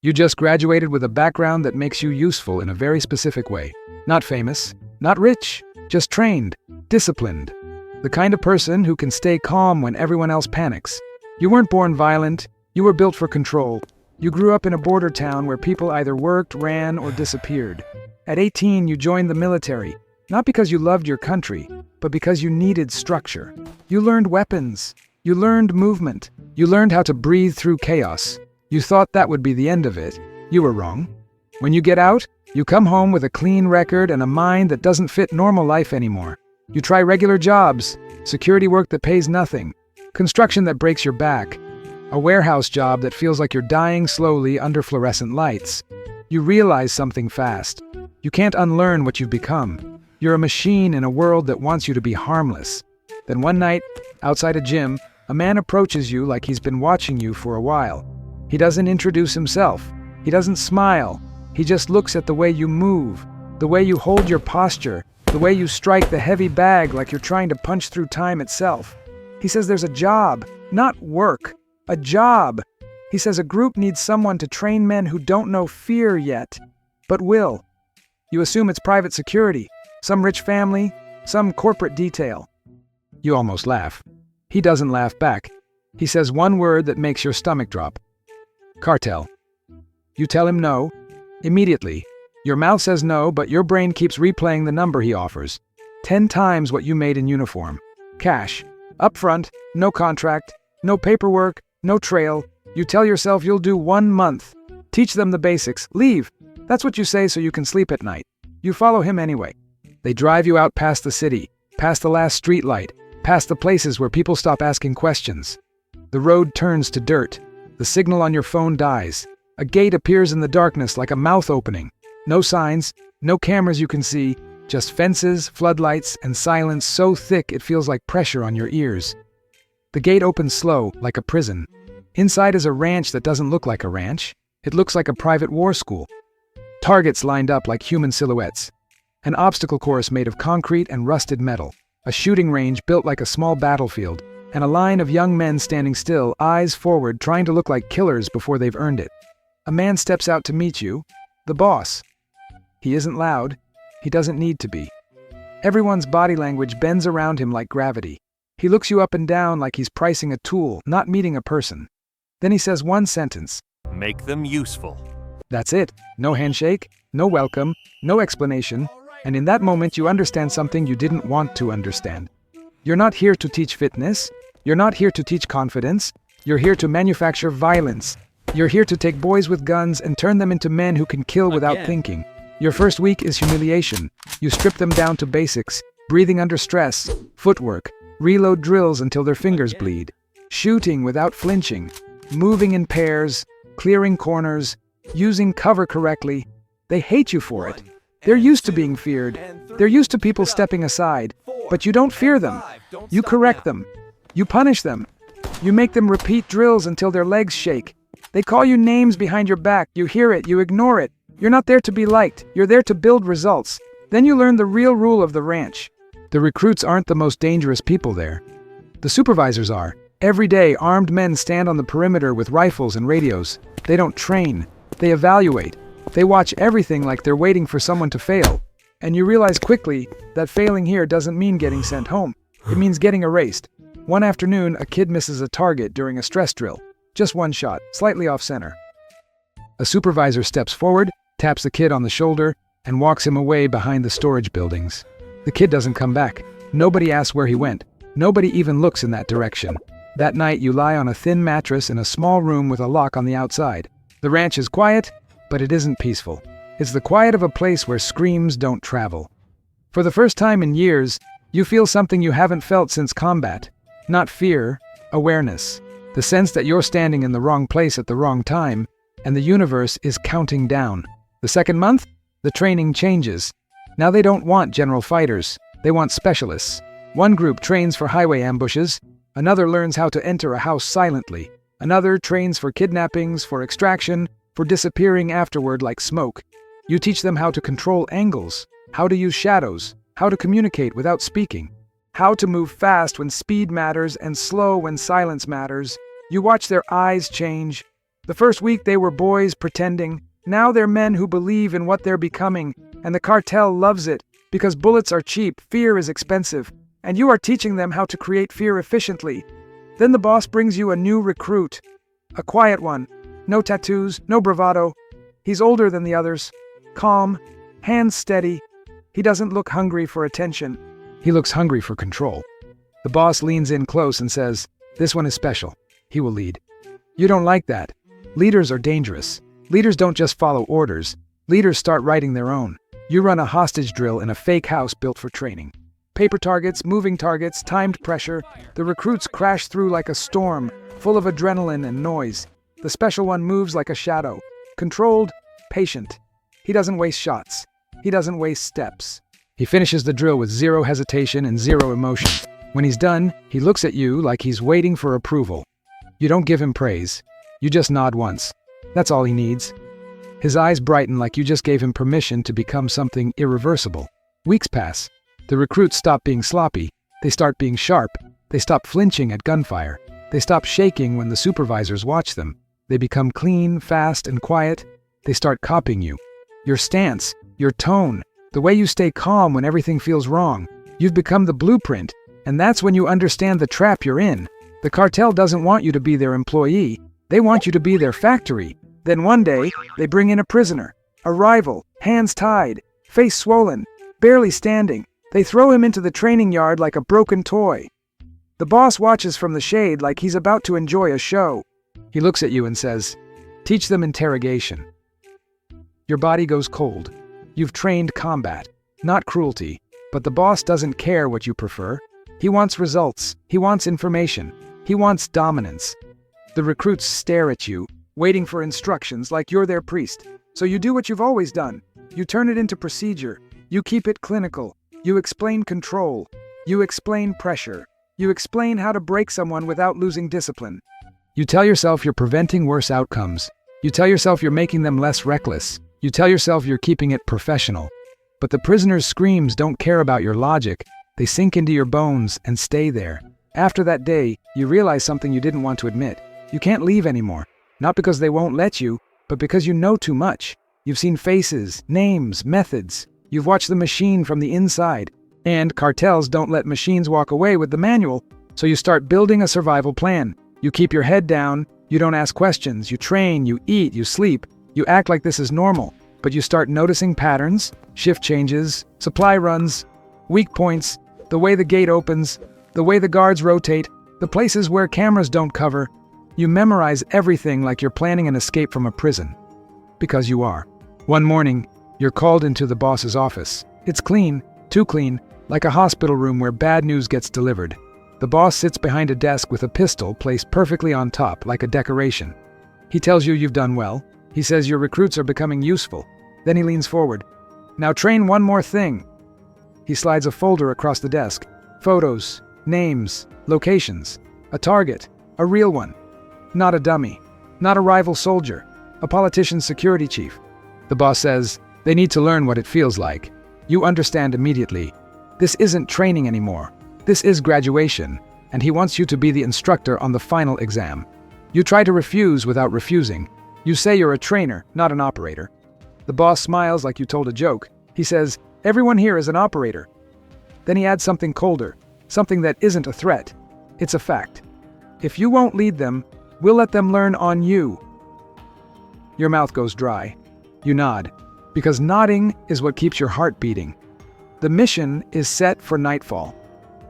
You just graduated with a background that makes you useful in a very specific way. Not famous, not rich, just trained, disciplined. The kind of person who can stay calm when everyone else panics. You weren't born violent, you were built for control. You grew up in a border town where people either worked, ran, or disappeared. At 18, you joined the military, not because you loved your country, but because you needed structure. You learned weapons. You learned movement. You learned how to breathe through chaos. You thought that would be the end of it. You were wrong. When you get out, you come home with a clean record and a mind that doesn't fit normal life anymore. You try regular jobs, security work that pays nothing, construction that breaks your back, a warehouse job that feels like you're dying slowly under fluorescent lights. You realize something fast. You can't unlearn what you've become. You're a machine in a world that wants you to be harmless. Then one night, outside a gym, a man approaches you like he's been watching you for a while. He doesn't introduce himself. He doesn't smile. He just looks at the way you move, the way you hold your posture, the way you strike the heavy bag like you're trying to punch through time itself. He says there's a job, not work, a job. He says a group needs someone to train men who don't know fear yet, but will. You assume it's private security, some rich family, some corporate detail. You almost laugh. He doesn't laugh back. He says one word that makes your stomach drop. Cartel. You tell him no. Immediately. Your mouth says no, but your brain keeps replaying the number he offers. 10 times what you made in uniform. Cash. Upfront. No contract. No paperwork. No trail. You tell yourself you'll do 1 month. Teach them the basics. Leave. That's what you say so you can sleep at night. You follow him anyway. They drive you out past the city, past the last street light, past the places where people stop asking questions. The road turns to dirt. The signal on your phone dies. A gate appears in the darkness like a mouth opening. No signs, no cameras you can see, just fences, floodlights, and silence so thick it feels like pressure on your ears. The gate opens slow, like a prison. Inside is a ranch that doesn't look like a ranch. It looks like a private war school. Targets lined up like human silhouettes. An obstacle course made of concrete and rusted metal. A shooting range built like a small battlefield. And a line of young men standing still, eyes forward, trying to look like killers before they've earned it. A man steps out to meet you, the boss. He isn't loud. He doesn't need to be. Everyone's body language bends around him like gravity. He looks you up and down like he's pricing a tool, not meeting a person. Then he says one sentence. Make them useful. That's it. No handshake, no welcome, no explanation. And in that moment you understand something you didn't want to understand. You're not here to teach fitness. You're not here to teach confidence. You're here to manufacture violence. You're here to take boys with guns and turn them into men who can kill without thinking. Your first week is humiliation. You strip them down to basics, breathing under stress, footwork, reload drills until their fingers bleed, shooting without flinching, moving in pairs, clearing corners, using cover correctly. They hate you for it. They're used to being feared. They're used to people stepping aside. But you don't fear them. You correct them. You punish them. You make them repeat drills until their legs shake. They call you names behind your back. You hear it. You ignore it. You're not there to be liked. You're there to build results. Then you learn the real rule of the ranch. The recruits aren't the most dangerous people there. The supervisors are. Every day, armed men stand on the perimeter with rifles and radios. They don't train. They evaluate. They watch everything like they're waiting for someone to fail. And you realize quickly that failing here doesn't mean getting sent home. It means getting erased. One afternoon, a kid misses a target during a stress drill. Just one shot, slightly off center. A supervisor steps forward, taps the kid on the shoulder, and walks him away behind the storage buildings. The kid doesn't come back. Nobody asks where he went. Nobody even looks in that direction. That night, you lie on a thin mattress in a small room with a lock on the outside. The ranch is quiet, but it isn't peaceful. It's the quiet of a place where screams don't travel. For the first time in years, you feel something you haven't felt since combat. Not fear, awareness. The sense that you're standing in the wrong place at the wrong time, and the universe is counting down. The second month, the training changes. Now they don't want general fighters. They want specialists. One group trains for highway ambushes. Another learns how to enter a house silently. Another trains for kidnappings, for extraction, for disappearing afterward like smoke. You teach them how to control angles, how to use shadows, how to communicate without speaking, how to move fast when speed matters and slow when silence matters. You watch their eyes change, The first week they were boys pretending. Now they're men who believe in what they're becoming, and the cartel loves it because bullets are cheap, fear is expensive, and you are teaching them how to create fear efficiently. Then the boss brings you a new recruit, a quiet one, no tattoos, no bravado. He's older than the others, calm, hands steady. He doesn't look hungry for attention. He looks hungry for control. The boss leans in close and says, "This one is special. He will lead." You don't like that. Leaders are dangerous. Leaders don't just follow orders. Leaders start writing their own. You run a hostage drill in a fake house built for training. Paper targets, moving targets, timed pressure. The recruits crash through like a storm, full of adrenaline and noise. The special one moves like a shadow. Controlled, patient. He doesn't waste shots. He doesn't waste steps. He finishes the drill with zero hesitation and zero emotion. When he's done, he looks at you like he's waiting for approval. You don't give him praise. You just nod once. That's all he needs. His eyes brighten like you just gave him permission to become something irreversible. Weeks pass. The recruits stop being sloppy. They start being sharp. They stop flinching at gunfire. They stop shaking when the supervisors watch them. They become clean, fast, and quiet. They start copying you. Your stance, your tone, the way you stay calm when everything feels wrong. You've become the blueprint, and that's when you understand the trap you're in. The cartel doesn't want you to be their employee. They want you to be their factory. Then one day, they bring in a prisoner, a rival, hands tied, face swollen, barely standing. They throw him into the training yard like a broken toy. The boss watches from the shade like he's about to enjoy a show. He looks at you and says, "Teach them interrogation." Your body goes cold. You've trained combat, not cruelty, but the boss doesn't care what you prefer. He wants results. He wants information. He wants dominance. The recruits stare at you, waiting for instructions like you're their priest. So you do what you've always done. You turn it into procedure. You keep it clinical. You explain control. You explain pressure. You explain how to break someone without losing discipline. You tell yourself you're preventing worse outcomes. You tell yourself you're making them less reckless. You tell yourself you're keeping it professional. But the prisoner's screams don't care about your logic. They sink into your bones and stay there. After that day, you realize something you didn't want to admit. You can't leave anymore. Not because they won't let you, but because you know too much. You've seen faces, names, methods. You've watched the machine from the inside. And cartels don't let machines walk away with the manual, so you start building a survival plan. You keep your head down, you don't ask questions, you train, you eat, you sleep. You act like this is normal, but you start noticing patterns, shift changes, supply runs, weak points, the way the gate opens, the way the guards rotate, the places where cameras don't cover. You memorize everything like you're planning an escape from a prison. Because you are. One morning, you're called into the boss's office. It's clean, too clean, like a hospital room where bad news gets delivered. The boss sits behind a desk with a pistol placed perfectly on top, like a decoration. He tells you you've done well. He says your recruits are becoming useful. Then he leans forward. "Now train one more thing." He slides a folder across the desk. Photos, names, locations, a target, a real one. Not a dummy, not a rival soldier, a politician's security chief. The boss says, they need to learn what it feels like. You understand immediately. This isn't training anymore. This is graduation, and he wants you to be the instructor on the final exam. You try to refuse without refusing. You say you're a trainer, not an operator. The boss smiles like you told a joke. He says, "Everyone here is an operator." Then he adds something colder, something that isn't a threat. It's a fact. If you won't lead them, we'll let them learn on you. Your mouth goes dry. You nod, because nodding is what keeps your heart beating. The mission is set for nightfall.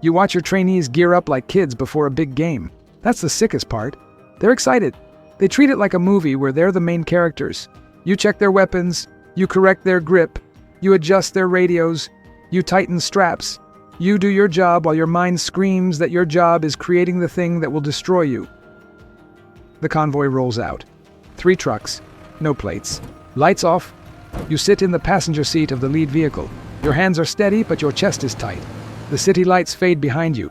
You watch your trainees gear up like kids before a big game. That's the sickest part. They're excited. They treat it like a movie where they're the main characters. You check their weapons, you correct their grip, you adjust their radios, you tighten straps. You do your job while your mind screams that your job is creating the thing that will destroy you. The convoy rolls out. 3 trucks, no plates. Lights off. You sit in the passenger seat of the lead vehicle. Your hands are steady, but your chest is tight. The city lights fade behind you.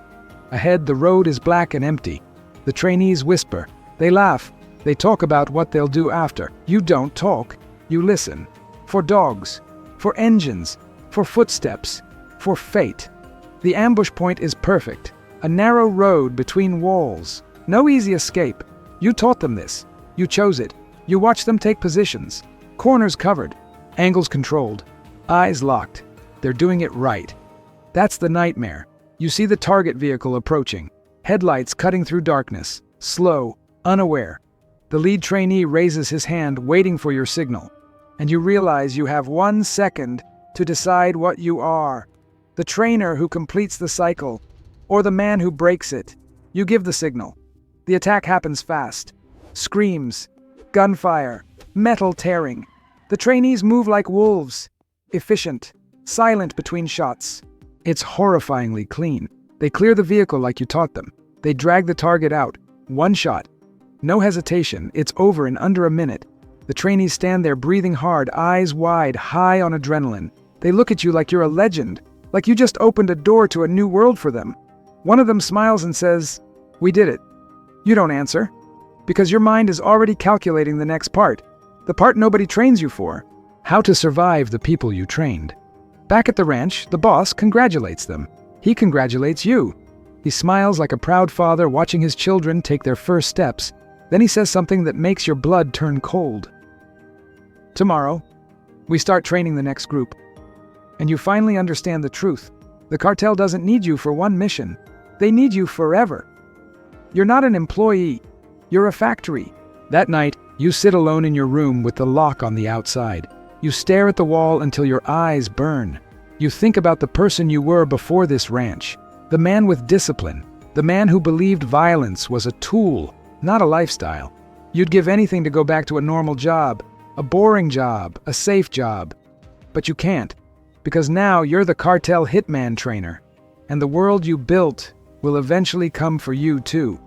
Ahead, the road is black and empty. The trainees whisper. They laugh. They talk about what they'll do after. You don't talk. You listen. For dogs. For engines. For footsteps. For fate. The ambush point is perfect. A narrow road between walls. No easy escape. You taught them this. You chose it. You watch them take positions. Corners covered, angles controlled, eyes locked. They're doing it right. That's the nightmare. You see the target vehicle approaching, headlights cutting through darkness, slow, unaware. The lead trainee raises his hand, waiting for your signal, and you realize you have 1 second to decide what you are: the trainer who completes the cycle, or the man who breaks it. You give the signal. The attack happens fast. Screams, gunfire, metal tearing. The trainees move like wolves, efficient, silent between shots. It's horrifyingly clean. They clear the vehicle like you taught them. They drag the target out. 1 shot. No hesitation. It's over in under a minute. The trainees stand there breathing hard, eyes wide, high on adrenaline. They look at you like you're a legend, like you just opened a door to a new world for them. One of them smiles and says, "We did it." You don't answer, because your mind is already calculating the next part, the part nobody trains you for: how to survive the people you trained. Back at the ranch, the boss congratulates them. He congratulates you. He smiles like a proud father watching his children take their first steps. Then he says something that makes your blood turn cold. Tomorrow, we start training the next group. And you finally understand the truth. The cartel doesn't need you for 1 mission. They need you forever. You're not an employee. You're a factory. That night, you sit alone in your room with the lock on the outside. You stare at the wall until your eyes burn. You think about the person you were before this ranch. The man with discipline. The man who believed violence was a tool, not a lifestyle. You'd give anything to go back to a normal job, a boring job, a safe job. But you can't, because now you're the cartel hitman trainer, and the world you built will eventually come for you too.